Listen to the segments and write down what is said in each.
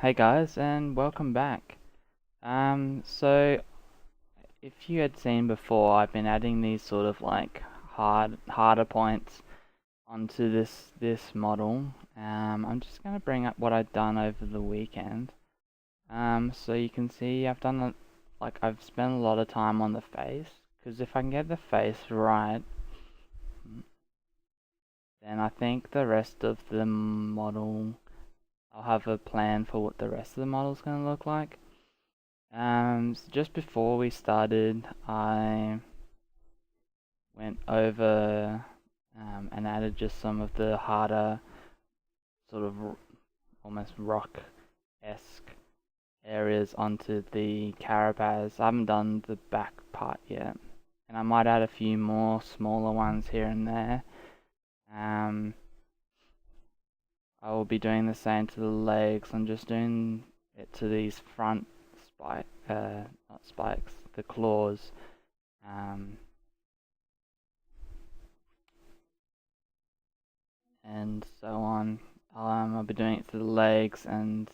Hey guys, and welcome back. So if you had seen before, I've been adding these sort of like harder points onto this model. I'm just gonna bring up what I've done over the weekend. So you can see I've spent a lot of time on the face, because if I can get the face right, then I think the rest of the model, I'll have a plan for what the rest of the model's gonna look like. So just before we started, I went over and added just some of the harder, sort of almost rock-esque areas onto the carapace. I haven't done the back part yet, and I might add a few more smaller ones here and there. Um, I will be doing the same to the legs. I'm just doing it to these front not spikes, the claws. Um, and so on. I'll be doing it to the legs and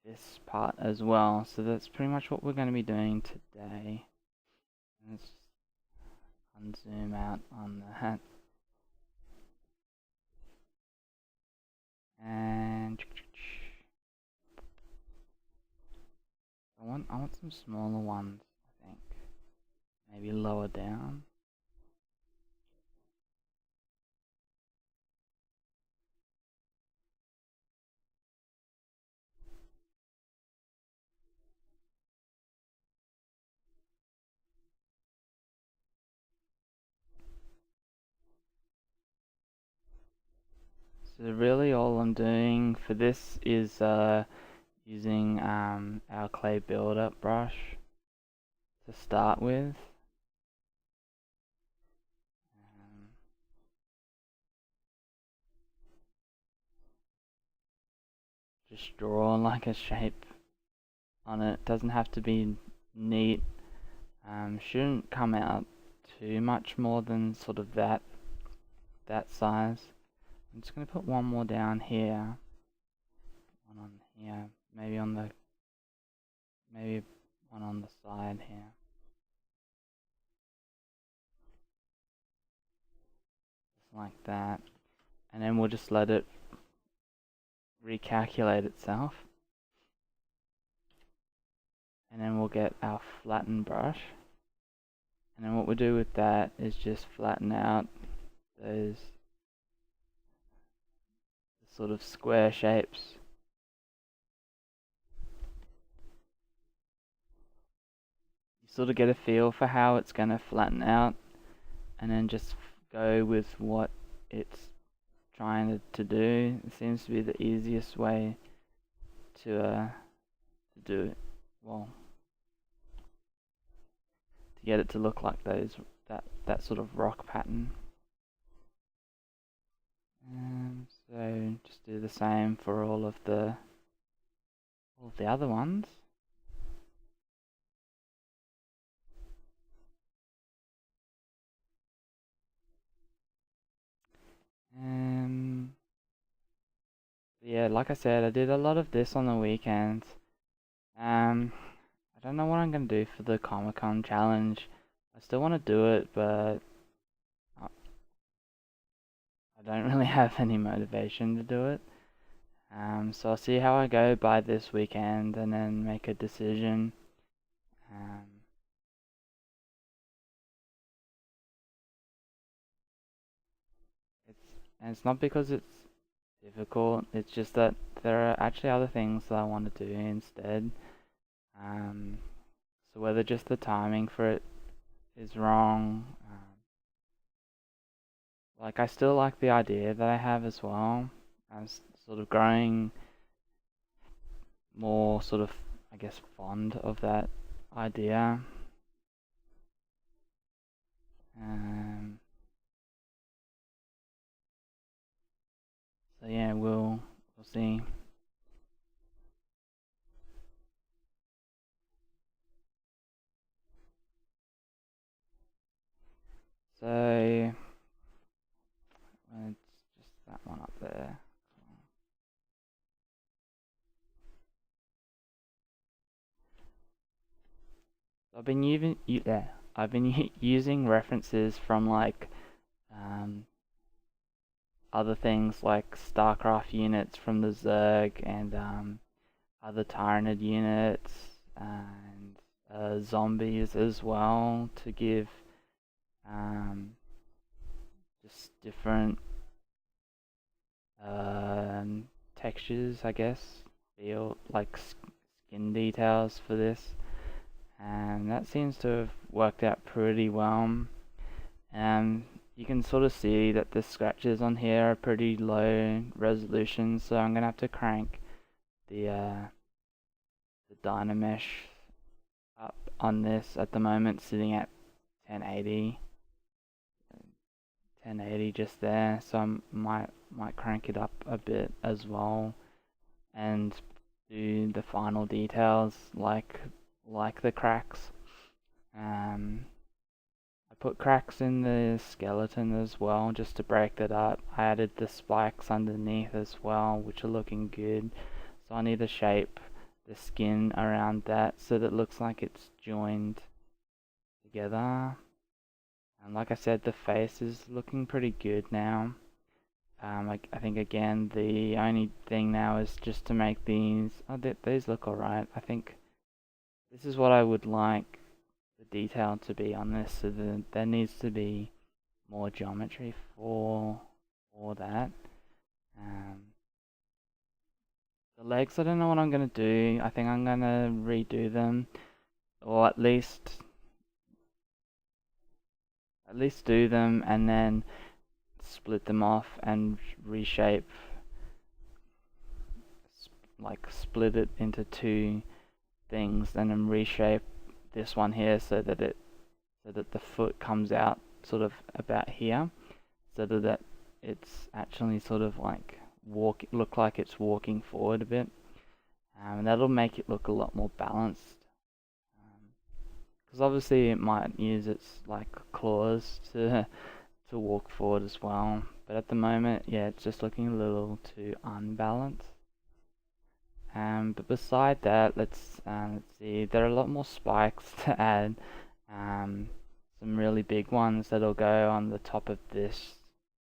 this part as well. So that's pretty much what we're going to be doing today. Let's unzoom out on that. And I want some smaller ones, I think. Maybe lower down. So really all I'm doing for this is using our clay build-up brush to start with. Um, just draw like a shape on it. Doesn't have to be neat. Shouldn't come out too much more than sort of that size. I'm just gonna put one more down here, one on here, maybe one on the side here, just like that, and then we'll just let it recalculate itself, and then we'll get our flatten brush, and then what we'll do with that is just flatten out those sort of square shapes. You sort of get a feel for how it's going to flatten out, and then just go with what it's trying to do. It seems to be the easiest way to do it. Well, to get it to look like that sort of rock pattern. So just do the same for all of the other ones. Um, yeah, like I said, I did a lot of this on the weekend. I don't know what I'm gonna do for the Comic Con challenge. I still want to do it, but I don't really have any motivation to do it. So I'll see how I go by this weekend and then make a decision. Um, it's and it's not because it's difficult. It's just that there are actually other things that I want to do instead. Um, so whether just the timing for it is wrong, like I still like the idea that I have as well. I'm sort of growing more sort of, I guess, fond of that idea. Um, so yeah, we'll see. So it's just that one up there. I've been using references from like other things like StarCraft units from the Zerg and other Tyranid units and zombies as well to give just different textures, I guess, feel like skin details for this, and that seems to have worked out pretty well. You can sort of see that the scratches on here are pretty low resolution, so I'm gonna have to crank the Dynamesh up on this. At the moment sitting at 1080 just there, so I might crank it up a bit as well and do the final details like the cracks. I put cracks in the skeleton as well just to break that up. I added the spikes underneath as well, which are looking good, so I need to shape the skin around that so that it looks like it's joined together. And like I said, the face is looking pretty good now. I think again the only thing now is just to make these. Oh, these look alright. I think this is what I would like the detail to be on this. So there needs to be more geometry for that. The legs, I don't know what I'm gonna do. I think I'm gonna redo them, or at least do them and then split them off and reshape, like split it into two things and then reshape this one here so that the foot comes out sort of about here, so that it's actually sort of like look like it's walking forward a bit, and that'll make it look a lot more balanced. Because obviously it might use its like claws to walk forward as well, but at the moment, yeah, it's just looking a little too unbalanced. But beside that, let's see. There are a lot more spikes to add. Some really big ones that'll go on the top of this.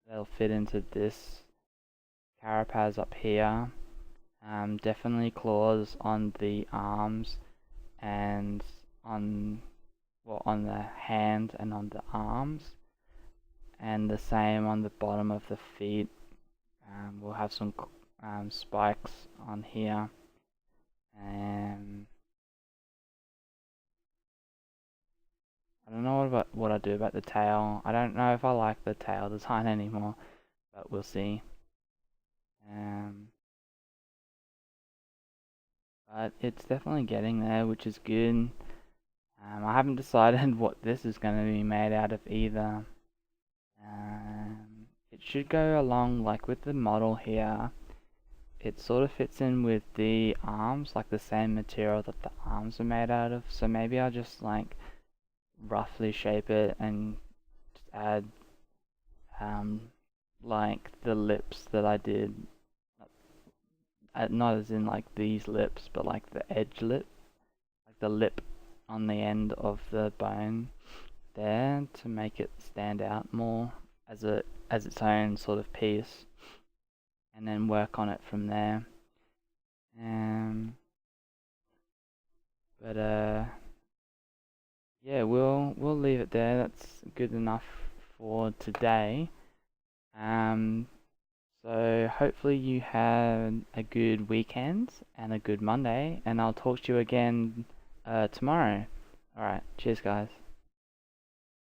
They'll fit into this carapace up here. Definitely claws on the arms and on the hand and on the arms, and the same on the bottom of the feet. We'll have some spikes on here, and I don't know what I do about the tail. I don't know if I like the tail design anymore, but we'll see. But it's definitely getting there, which is good. I haven't decided what this is going to be made out of either. It should go along like with the model here. It sort of fits in with the arms, like the same material that the arms are made out of. So maybe I'll just like roughly shape it and just add like the lips that I did. Not as in like these lips, but like the edge lip, like the lip on the end of the bone there, to make it stand out more as its own sort of piece, and then work on it from there. But yeah, we'll leave it there. That's good enough for today. So hopefully you had a good weekend and a good Monday, and I'll talk to you again tomorrow. Alright, cheers guys.